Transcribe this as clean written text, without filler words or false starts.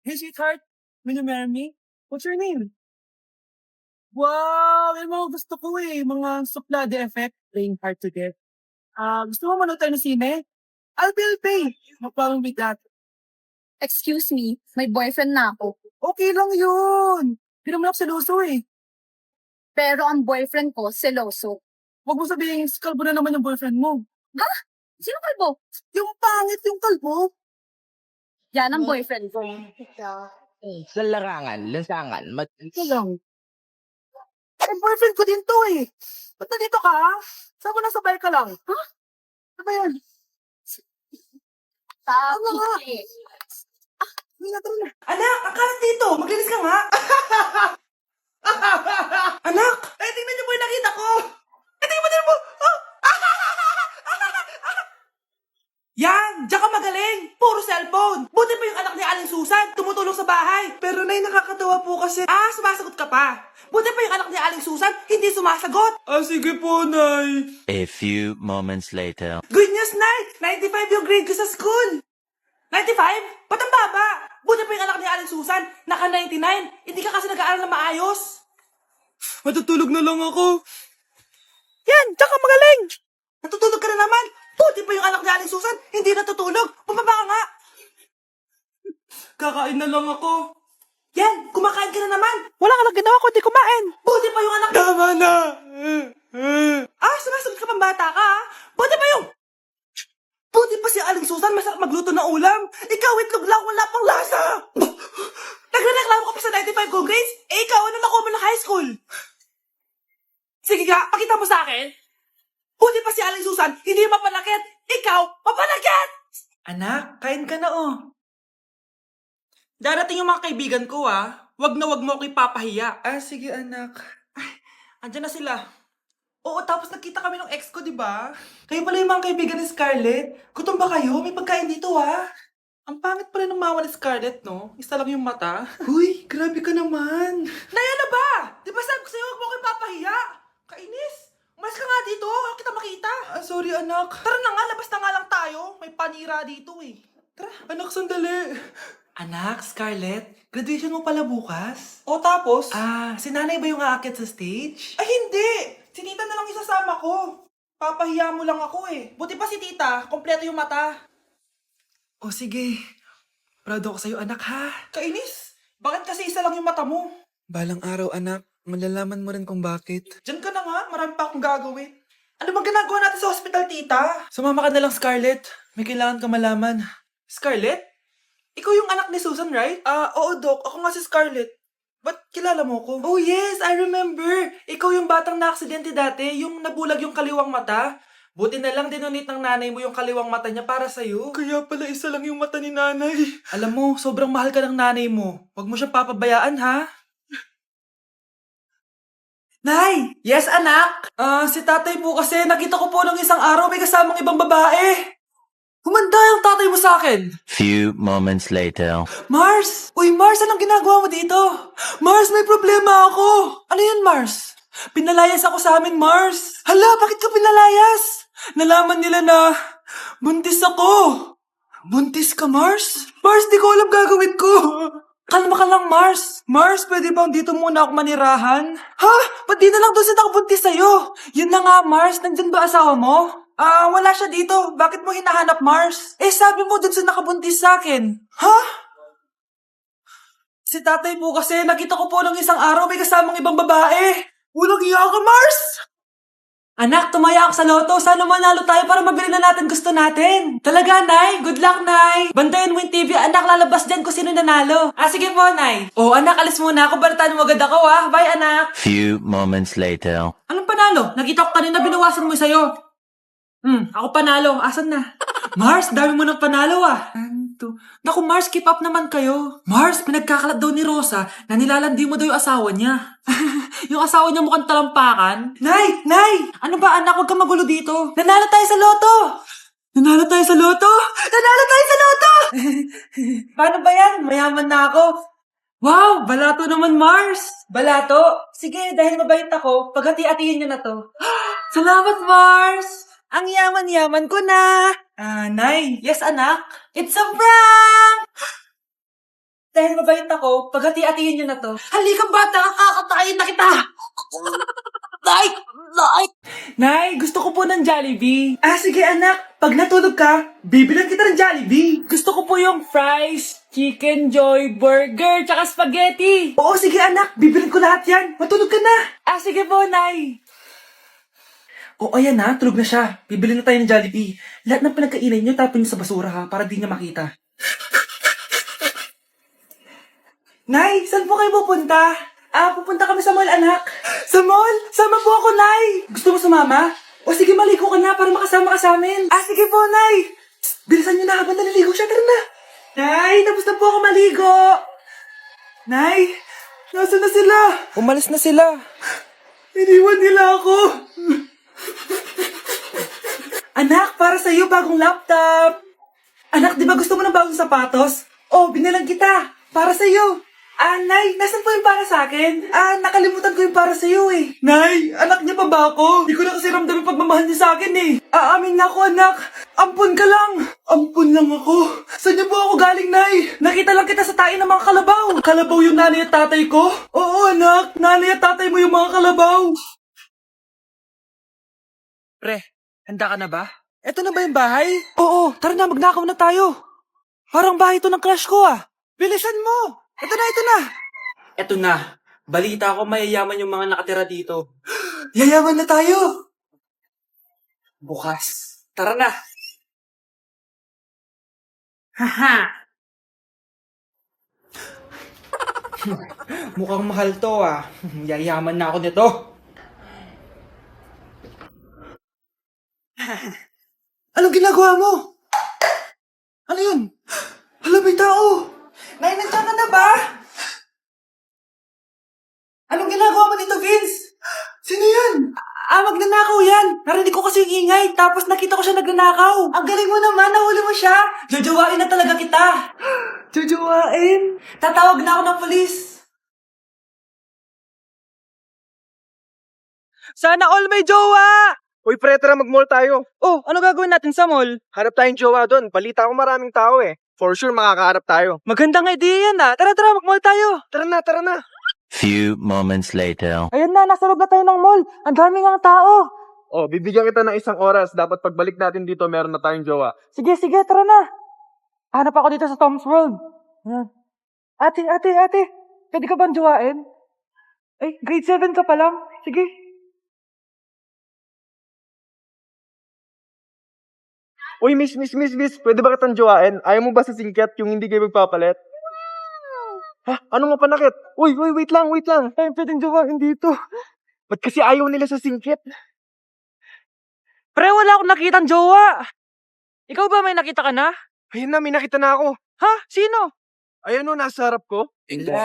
Hey, sweetheart, will you marry me? What's your name? Wow! Yung mga gusto ko mga suplade effect, playing hard to get. Gusto mo manood tayo ng sine? I'll pay. No problem with that. Excuse me, may boyfriend na ako. Okay lang yun. Hindi naman ako seloso Pero ang boyfriend ko, seloso. Huwag mo sabihin, kalbo na naman yung boyfriend mo. Sino kalbo? Yung pangit yung kalbo. Yan ang boyfriend ko. Sa lansangan, Ito lang. Boyfriend ko din to Ba't nandito ka? Saan mo nasabay ka lang? Ano ba yan? Ano nga? Hindi na tara na. Anak, ang kalat dito. Maglinis ka nga. Anak, tingnan niyo po yung nakita ko. Tingnan mo. Oh. Yan, diyan ka magaling. Puro cellphone. Buti pa yung anak ni Aling Susan, tumutulong sa bahay. Pero nay, nakakatawa po kasi. Sumasagot ka pa. Buti pa yung anak ni Aling Susan, hindi sumasagot. Sige po, nay. A few moments later. Good news, nay. 95 yung grade ko sa school. 95? Ba't ang baba? Buti pa yung anak ni Aling Susan, naka 99. Hindi ka kasi nag-aaral na maayos. Matutulog na lang ako. Yan, diyan ka magaling. Natutulog ka na naman. Buti pa yung anak ni Aling Susan, hindi natutulog. Bumaba ka nga. Kakain na lang ako. Yan, kumakain ka na naman. Wala ka lang ginawa kundi kumain. Buti pa yung anak... Tama na. Sumasagot ka pang bata ka, Buti pa yung... Buti pa si Aling Susan, masarap magluto ng ulam. Ikaw, itlog lang, wala pang lasa. Nagrereklamo ka pa sa 95 kong grades? Ikaw, ano nakuha mo ng high school? Sige nga, pakita mo sa akin. Buti pa si Aling Susan, hindi mapanakit. Ikaw, mapanakit! Anak, kain ka na Darating yung mga kaibigan ko Wag na wag mo ako ipapahiya. Sige anak. Andyan na sila. Oo, tapos nakita kami ng ex ko, di ba? Kayo pala yung mga kaibigan ni Scarlett. Gutom ba kayo? May pagkain dito, Ang pangit pala ng mama ni Scarlett, no? Isa lang yung mata. Huy, grabe ka naman. Naya na ba? Di ba sabi ko sa'yo, huwag mo ko ipapahiya? Kainis. Umalis ka nga dito. Huwag kita makita. Sorry, anak. Tara na nga, labas na nga lang tayo. May panira dito, Tara. Anak, sandali. Anak, Scarlett, graduation mo pala bukas? O tapos? Si nanay ba yung aakyat sa stage? Ay, hindi! Si tita na lang isasama ko. Papahiya mo lang ako Buti pa si tita, kompleto yung mata. O sige, proud ako sa'yo anak ha. Kainis, bakit kasi isa lang yung mata mo? Balang araw anak, malalaman mo rin kung bakit. Diyan ka na nga, marami pa akong gagawin. Ano bang ginagawa natin sa hospital, tita? Sumama ka na lang, Scarlett. May kailangan ka malaman. Scarlett? Ikaw yung anak ni Susan, right? Oo, Doc. Ako nga si Scarlett. Ba't kilala mo ko? Oh, yes. I remember. Ikaw yung batang na-aksidente dati, yung nabulag yung kaliwang mata. Buti na lang dinonate ng nanay mo yung kaliwang mata niya para sa'yo. Kaya pala isa lang yung mata ni nanay. Alam mo, sobrang mahal ka ng nanay mo. Huwag mo siya papabayaan, ha? Nay! Yes, anak? Si tatay po kasi nakita ko po ng isang araw may kasamang ibang babae. Humanda yung tatay mo sa akin. Few moments later. Mars! Uy, Mars, anong ginagawa mo dito? Mars, may problema ako. Ano yun, Mars? Pinalayas ako sa amin, Mars. Hala, bakit ka pinalayas? Nalaman nila na buntis ako. Buntis ka, Mars? Mars, di ko alam gagawin ko. Kalma ka lang, Mars. Mars, pwede bang dito muna ako manirahan? Ha? Ba't di na lang doon siya nakabuntis sa'yo? Yun na nga, Mars. Nandyan ba asawa mo? Wala siya dito. Bakit mo hinahanap, Mars? Sabi mo dun sa nakabuntis sa akin. Ha? Si tatay po kasi, nakita ko po ng isang araw may kasamang ibang babae. Walang iya ka, Mars! Anak, tumaya ako sa loto. Sana manalo tayo para mabili na natin gusto natin. Talaga, Nay? Good luck, Nay. Bantayan mo yung TV. Anak, lalabas dyan kung sino nanalo. Sige po, Nay. Anak, alis muna ako. Balitaan mo agad ako, Bye, anak. Few moments later. Anong panalo? Nakita ko kanina binawasan mo sa'yo. Ako panalo. Asan na? Mars, dami mo ng panalo Naku, Mars, keep up naman kayo. Mars, pinagkakalat daw ni Rosa na nilalandi mo daw yung asawa niya. Yung asawa niya mukhang talampakan. Nay! Nay! Ano ba anak? Huwag kang magulo dito. Nanalo tayo sa loto! Nanalo tayo sa loto? Nanalo tayo sa loto! Paano ba yan? Mayaman na ako. Wow! Balato naman, Mars! Balato? Sige, dahil mabait ako, paghati-hatiin niyo na to. Salamat, Mars! Ang yaman-yaman ko na! Nay? Yes, anak? It's a prank! dahil mabait ako, paghati-hatiin nyo na to. Halika bata, kakatayin na kita! Nay, gusto ko po ng Jollibee. Sige anak, pag natulog ka, bibilan kita ng Jollibee. Gusto ko po yung fries, chicken joy, burger, tsaka spaghetti. Oo, sige anak, bibilan ko lahat yan. Matulog ka na. Sige po, Nay. Ayan na, tulog na siya. Bibili na tayo ng Jollibee. Lahat ng pinagkainan niyo, tapon niyo sa basura ha, para di niya makita. Nay, saan po kayo pupunta? Pupunta kami sa mall, anak. Sa mall? Sama po ako, Nay. Gusto mo sumama? Sige, maligo ka na para makasama ka sa amin. Sige po, Nay. Psst, bilisan niyo na habang naliligo siya. Tara na. Nay, tapos na po ako maligo. Nay, nasaan na sila? Umalis na sila. Iniwan nila ako. Anak, para sa iyo bagong laptop. Anak, di ba gusto mo ng bagong sapatos? Binalang kita. Para sa iyo. Nay, nasan po yung para sa akin? Nakalimutan ko yung para sa iyo eh. Nay, anak niya pa ba ako? Di ko na kasi ramdam yung pagmamahal niya sa akin eh. Aamin na ako, anak. Ampun ka lang. Ampun lang ako. Saan niyo po ako galing, Nay? Nakita lang kita sa tain ng mga kalabaw. Kalabaw yung nanay at tatay ko? Oo, anak. Nanay at tatay mo yung mga kalabaw. Pre, handa ka na ba? Eto na ba yung bahay? Oo, tara na, magnakaw na tayo. Parang bahay to ng crush ko Bilisan mo! Ito na! Ito na. Balita ko mayayaman yung mga nakatira dito. Yayaman na tayo! Bukas. Tara na! Haha! Mukhang mahal to Yayaman na ako nito. Anong ginagawa mo? Ano yun? Hala, may tao! Nay, nandiyan ka na ba? Anong ginagawa mo dito, Vince? Sino yan? Magnanakaw yan. Narinig ko kasi yung ingay, tapos nakita ko siya nagnanakaw. Ang galing mo naman, nahuli mo siya. Jojowain na talaga kita. Jojowain? Tatawag na ako ng polis. Sana all may jowa! Uy, pre, tara mag-mall tayo. Ano gagawin natin sa mall? Hanap tayong jowa doon. Balita ko maraming tao For sure, makakaharap tayo. Magandang idea yan Tara, mag-mall tayo. Tara na. Few moments later. Ayan na, nasa loob na tayo ng mall. Ang daming ang tao. Bibigyan kita ng 1 oras. Dapat pagbalik natin dito, meron na tayong jowa. Sige, tara na. Hanap ako dito sa Tom's World. Ayan. Ate. Pwede ka bang jowain? Grade 7 ka pa lang. Sige. Uy, miss. Pwede ba kitang jowain? Ayaw mo ba sa singket yung hindi kayo magpapalit? Ano nga panakit? Uy, wait lang. Ay, pwedeng jowain dito. Ba't kasi ayaw nila sa singket? Pre, wala akong nakitang jowa. Ikaw ba may nakita ka na? Ayun na, may nakita na ako. Sino? Ayan nasa harap ko.